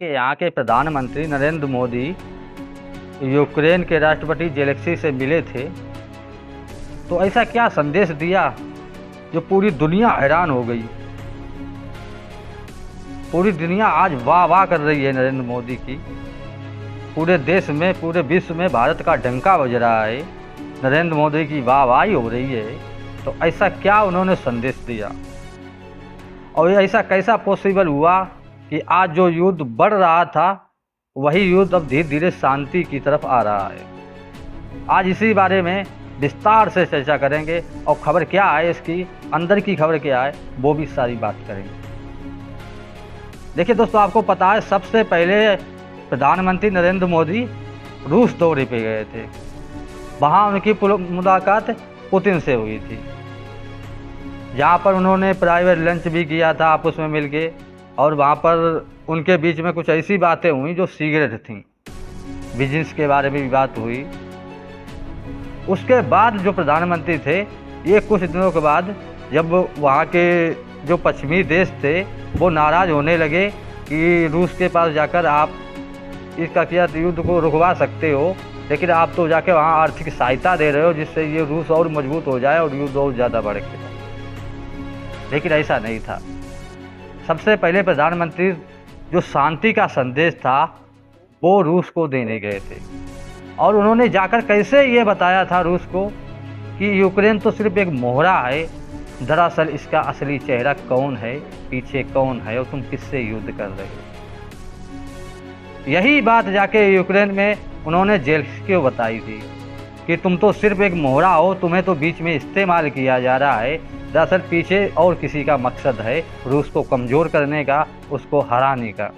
कि यहाँ के प्रधानमंत्री नरेंद्र मोदी यूक्रेन के राष्ट्रपति जेलेंस्की से मिले थे, तो ऐसा क्या संदेश दिया जो पूरी दुनिया हैरान हो गई। पूरी दुनिया आज वाह वाह कर रही है नरेंद्र मोदी की। पूरे देश में, पूरे विश्व में भारत का डंका बज रहा है, नरेंद्र मोदी की वाहवाही हो रही है। तो ऐसा क्या उन्होंने संदेश दिया और ऐसा कैसा पॉसिबल हुआ कि आज जो युद्ध बढ़ रहा था वही युद्ध अब धीरे धीरे शांति की तरफ आ रहा है। आज इसी बारे में विस्तार से चर्चा करेंगे और खबर क्या है, इसकी अंदर की खबर क्या है, वो भी सारी बात करेंगे। देखिए दोस्तों, आपको पता है सबसे पहले प्रधानमंत्री नरेंद्र मोदी रूस दौरे पे गए थे। वहाँ उनकी मुलाकात पुतिन से हुई थी, जहाँ पर उन्होंने प्राइवेट लंच भी किया था आपस में मिलके, और वहाँ पर उनके बीच में कुछ ऐसी बातें हुई जो सीक्रेट थीं। बिजनेस के बारे में भी बात हुई। उसके बाद जो प्रधानमंत्री थे, ये कुछ दिनों के बाद जब वहाँ के जो पश्चिमी देश थे वो नाराज़ होने लगे कि रूस के पास जाकर आप इसका क्या युद्ध को रुकवा सकते हो, लेकिन आप तो जाके वहाँ आर्थिक सहायता दे रहे हो जिससे ये रूस और मजबूत हो जाए और युद्ध और ज़्यादा बढ़ के। लेकिन ऐसा नहीं था। सबसे पहले प्रधानमंत्री जो शांति का संदेश था वो रूस को देने गए थे, और उन्होंने जाकर कैसे ये बताया था रूस को कि यूक्रेन तो सिर्फ एक मोहरा है, दरअसल इसका असली चेहरा कौन है, पीछे कौन है और तुम किससे युद्ध कर रहे हो। यही बात जाके यूक्रेन में उन्होंने जेलेंस्की को बताई थी कि तुम तो सिर्फ एक मोहरा हो, तुम्हें तो बीच में इस्तेमाल किया जा रहा है, दरअसल पीछे और किसी का मकसद है, रूस को कमज़ोर करने का, उसको हराने का।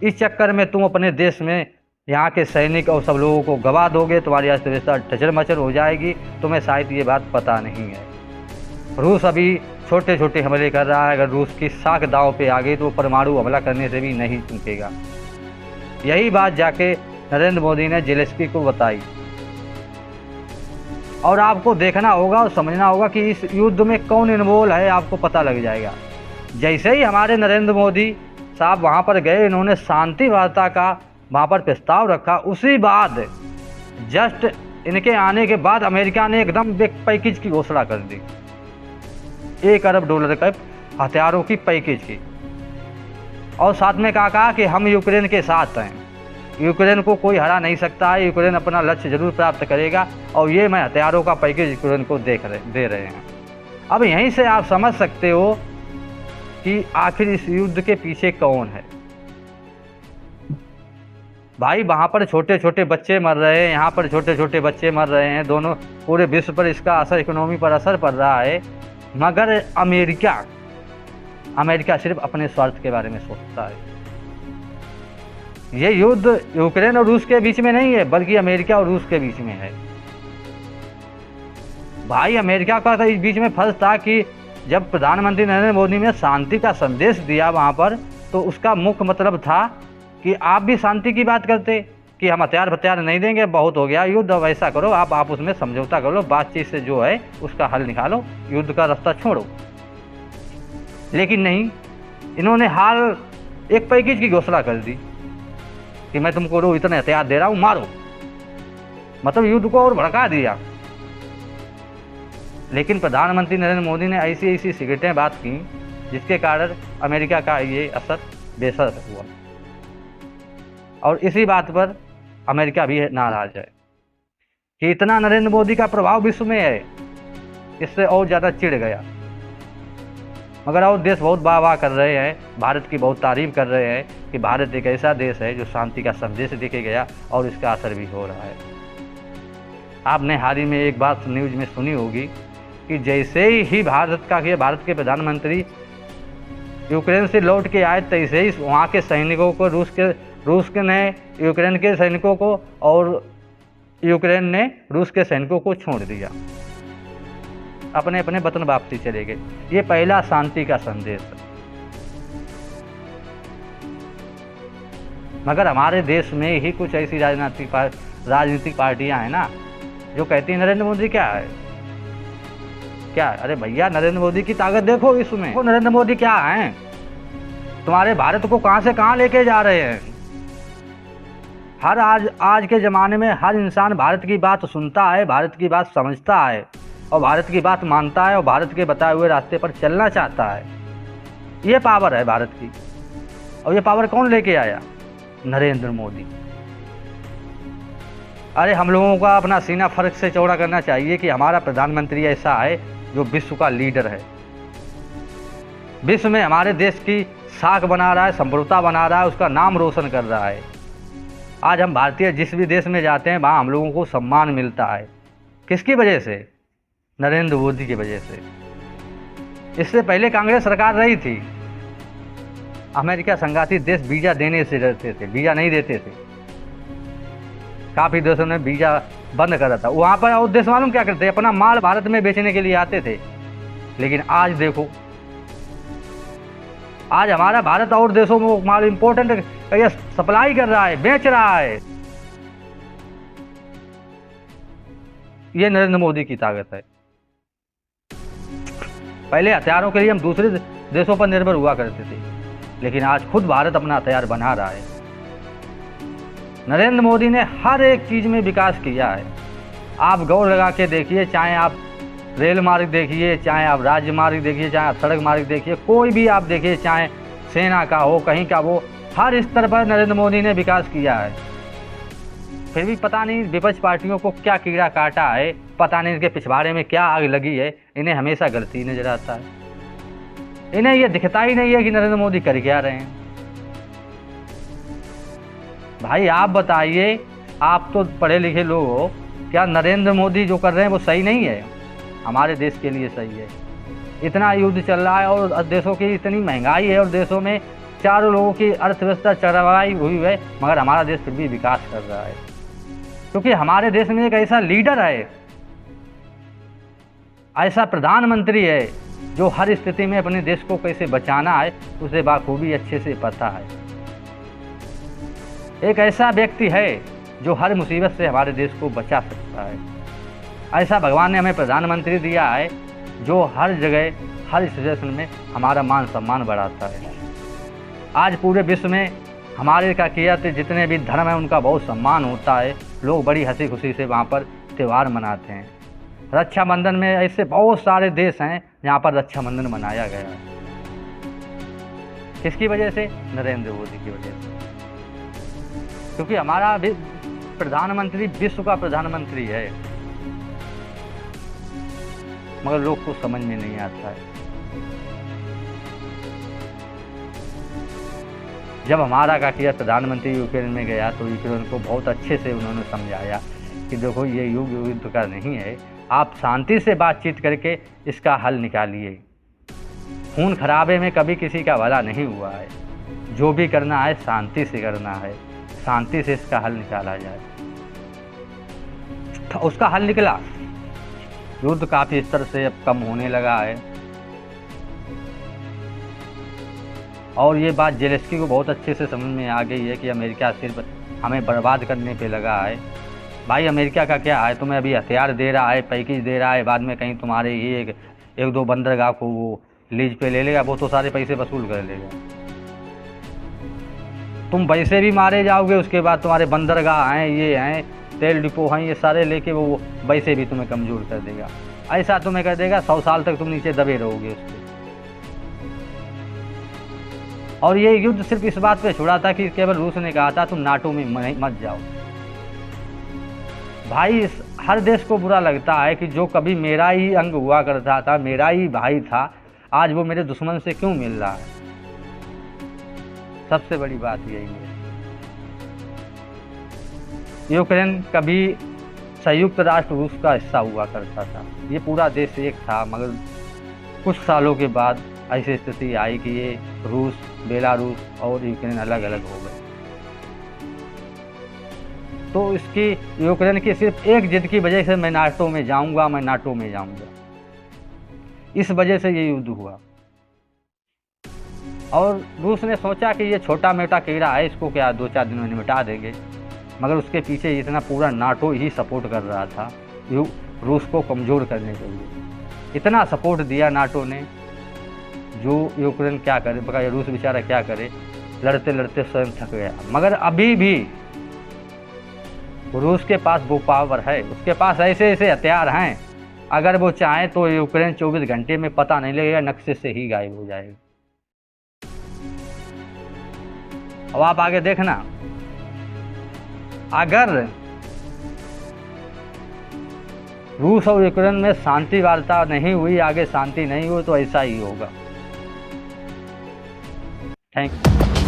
इस चक्कर में तुम अपने देश में यहाँ के सैनिक और सब लोगों को गवा दोगे, तुम्हारी अर्थव्यवस्था टचर मचर हो जाएगी। तुम्हें शायद ये बात पता नहीं है, रूस अभी छोटे छोटे हमले कर रहा है। अगर रूस की साख दांव पे आ गई तो परमाणु हमला करने से भी नहीं चूकेगा। यही बात जाके नरेंद्र मोदी ने जेलेंस्की को बताई। और आपको देखना होगा और समझना होगा कि इस युद्ध में कौन इन्वॉल्व है, आपको पता लग जाएगा। जैसे ही हमारे नरेंद्र मोदी साहब वहाँ पर गए, इन्होंने शांति वार्ता का वहाँ पर प्रस्ताव रखा, उसी बाद जस्ट इनके आने के बाद अमेरिका ने एकदम बिग पैकेज की घोषणा कर दी, $1 अरब का हथियारों की पैकेज की। और साथ में कहा कि हम यूक्रेन के साथ हैं, यूक्रेन को कोई हरा नहीं सकता है, यूक्रेन अपना लक्ष्य जरूर प्राप्त करेगा, और ये मैं हथियारों का पैकेज यूक्रेन को दे रहे हैं। अब यहीं से आप समझ सकते हो कि आखिर इस युद्ध के पीछे कौन है। भाई वहाँ पर छोटे छोटे बच्चे मर रहे हैं, यहाँ पर छोटे छोटे बच्चे मर रहे हैं, दोनों पूरे विश्व पर इसका असर, इकोनॉमी पर असर पड़ रहा है। मगर अमेरिका सिर्फ अपने स्वार्थ के बारे में सोचता है। ये युद्ध यूक्रेन और रूस के बीच में नहीं है, बल्कि अमेरिका और रूस के बीच में है। भाई अमेरिका का तो इस बीच में फर्ज था कि जब प्रधानमंत्री नरेंद्र मोदी ने शांति का संदेश दिया वहाँ पर, तो उसका मुख्य मतलब था कि आप भी शांति की बात करते कि हम हथियार नहीं देंगे, बहुत हो गया युद्ध, अब ऐसा करो आप उसमें समझौता कर लो, बातचीत से जो है उसका हल निकालो, युद्ध का रास्ता छोड़ो। लेकिन नहीं, इन्होंने हाल एक पैकेज की घोषणा कर दी कि मैं तुमको इतने हथियार दे रहा हूँ, मारो। मतलब युद्ध को और भड़का दिया। लेकिन प्रधानमंत्री नरेंद्र मोदी ने ऐसी ऐसी सिगरेटें बात की जिसके कारण अमेरिका का ये असर बेसर हुआ, और इसी बात पर अमेरिका भी नाराज है कि इतना नरेंद्र मोदी का प्रभाव विश्व में है, इससे और ज़्यादा चिढ़ गया। मगर और देश बहुत वाह वाह कर रहे हैं, भारत की बहुत तारीफ कर रहे हैं कि भारत एक ऐसा देश है जो शांति का संदेश देके गया और इसका असर भी हो रहा है। आपने हाल ही में एक बात न्यूज़ में सुनी होगी कि जैसे ही भारत के प्रधानमंत्री यूक्रेन से लौट के आए, तैसे ही वहाँ के सैनिकों को रूस के ने यूक्रेन के सैनिकों को, और यूक्रेन ने रूस के सैनिकों को छोड़ दिया, अपने अपने वतन वापसी चले गए। ये पहला शांति का संदेश है। मगर हमारे देश में ही कुछ ऐसी राजनीतिक पार्टियां हैं ना जो कहती हैं नरेंद्र मोदी क्या है, क्या? अरे भैया, नरेंद्र मोदी की ताकत देखो इसमें, नरेंद्र मोदी क्या हैं। तुम्हारे भारत को कहाँ से कहाँ लेके जा रहे हैं। हर आज के ज़माने में हर इंसान भारत की बात सुनता है, भारत की बात समझता है और भारत की बात मानता है और भारत के बताए हुए रास्ते पर चलना चाहता है। ये पावर है भारत की। और ये पावर कौन लेके आया? नरेंद्र मोदी। अरे हम लोगों का अपना सीना फर्क से चौड़ा करना चाहिए कि हमारा प्रधानमंत्री ऐसा है जो विश्व का लीडर है, विश्व में हमारे देश की साख बना रहा है, संप्रभुता बना रहा है, उसका नाम रोशन कर रहा है। आज हम भारतीय जिस भी देश में जाते हैं वहाँ हम लोगों को सम्मान मिलता है। किसकी वजह से? नरेंद्र मोदी की वजह से। इससे पहले कांग्रेस सरकार रही थी, अमेरिका संघाती देश वीज़ा देने से डरते थे, वीज़ा नहीं देते थे। काफ़ी देशों ने वीज़ा बंद करा था। वहाँ पर और देश मालूम क्या करते? अपना माल भारत में बेचने के लिए आते थे। लेकिन आज देखो, आज हमारा भारत और देशों में माल इम्पोर्टेंट सप्लाई कर रहा है, बेच रहा है। ये नरेंद्र मोदी की ताकत है। पहले हथियारों के लिए हम दूसरे देशों पर निर्भर हुआ करते थे, लेकिन आज खुद भारत अपना हथियार बना रहा है। नरेंद्र मोदी ने हर एक चीज में विकास किया है। आप गौर लगा के देखिए, चाहे आप रेल मार्ग देखिए, चाहे आप राज्य मार्ग देखिए, चाहे आप सड़क मार्ग देखिए, कोई भी आप देखिए, चाहे सेना का हो, कहीं का हो, हर स्तर पर नरेंद्र मोदी ने विकास किया है। फिर भी पता नहीं विपक्ष पार्टियों को क्या कीड़ा काटा है, पता नहीं इनके पिछवाड़े में क्या आग लगी है, इन्हें हमेशा गलती नजर आता है। इन्हें यह दिखता ही नहीं है कि नरेंद्र मोदी कर क्या रहे हैं। भाई आप बताइए, आप तो पढ़े लिखे लोग हो, क्या नरेंद्र मोदी जो कर रहे हैं वो सही नहीं है? हमारे देश के लिए सही है। इतना युद्ध चल रहा है और देशों की इतनी महंगाई है और देशों में चारों लोगों की अर्थव्यवस्था चरवाई हुई है, मगर हमारा देश फिर भी विकास कर रहा है, क्योंकि हमारे देश में एक ऐसा लीडर है, ऐसा प्रधानमंत्री है जो हर स्थिति में अपने देश को कैसे बचाना है उसे बाखूबी अच्छे से पता है। एक ऐसा व्यक्ति है जो हर मुसीबत से हमारे देश को बचा सकता है। ऐसा भगवान ने हमें प्रधानमंत्री दिया है जो हर जगह हर सिचुएशन में हमारा मान सम्मान बढ़ाता है। आज पूरे विश्व में हमारे का किया जितने भी धर्म है उनका बहुत सम्मान होता है। लोग बड़ी हंसी खुशी से वहाँ पर त्यौहार मनाते हैं। रक्षाबंधन में ऐसे बहुत सारे देश हैं जहाँ पर रक्षाबंधन मनाया गया है। किसकी वजह से? नरेंद्र मोदी की वजह से, क्योंकि हमारा प्रधानमंत्री विश्व का प्रधानमंत्री है, मगर लोग को समझ में नहीं आता है। जब हमारा का किया प्रधानमंत्री यूक्रेन में गया तो यूक्रेन को बहुत अच्छे से उन्होंने समझाया कि देखो ये युद्ध का नहीं है, आप शांति से बातचीत करके इसका हल निकालिए। खून खराबे में कभी किसी का भला नहीं हुआ है। जो भी करना है शांति से करना है, शांति से इसका हल निकाला जाए। तो उसका हल निकला। युद्ध काफ़ी स्तर से अब कम होने लगा है और ये बात जेलेंस्की को बहुत अच्छे से समझ में आ गई है कि अमेरिका सिर्फ हमें बर्बाद करने पे लगा है। भाई अमेरिका का क्या है, तुम्हें अभी हथियार दे रहा है, पैकेज दे रहा है, बाद में कहीं तुम्हारे ही एक दो बंदरगाह को वो लीज पे ले लेगा, वो तो सारे पैसे वसूल कर लेगा। तुम वैसे भी मारे जाओगे, उसके बाद तुम्हारे बंदरगाह हैं, ये हैं, तेल डिपो हैं, ये सारे लेके वो वैसे भी तुम्हें कमज़ोर कर देगा। ऐसा तुम्हें कर देगा 100 साल तक तुम नीचे दबे रहोगे उसके। और ये युद्ध सिर्फ इस बात पे छुड़ा था कि केवल रूस ने कहा था तुम नाटो में मत जाओ। भाई हर देश को बुरा लगता है कि जो कभी मेरा ही अंग हुआ करता था, मेरा ही भाई था, आज वो मेरे दुश्मन से क्यों मिल रहा है। सबसे बड़ी बात यही है। यूक्रेन कभी संयुक्त राष्ट्र रूस का हिस्सा हुआ करता था, ये पूरा देश एक था, मगर कुछ सालों के बाद ऐसी स्थिति आई कि ये रूस, बेलारूस और यूक्रेन अलग अलग हो गए। तो इसकी यूक्रेन की सिर्फ एक जिद की वजह से मैं नाटो में जाऊंगा, मैं नाटो में जाऊंगा, इस वजह से ये युद्ध हुआ। और रूस ने सोचा कि ये छोटा मोटा कीड़ा है, इसको क्या 2-4 दिनों में मिटा देंगे, मगर उसके पीछे इतना पूरा नाटो ही सपोर्ट कर रहा था रूस को कमज़ोर करने के लिए। इतना सपोर्ट दिया नाटो ने जो यूक्रेन क्या करे, बका रूस बेचारा क्या करे, लड़ते लड़ते स्वयं थक गया। मगर अभी भी रूस के पास वो पावर है, उसके पास ऐसे ऐसे हथियार हैं, अगर वो चाहे तो यूक्रेन 24 घंटे में पता नहीं लगेगा, नक्शे से ही गायब हो जाएगा। अब आप आगे देखना, अगर रूस और यूक्रेन में शांति वार्ता नहीं हुई, आगे शांति नहीं हुई, तो ऐसा ही होगा। Thank you.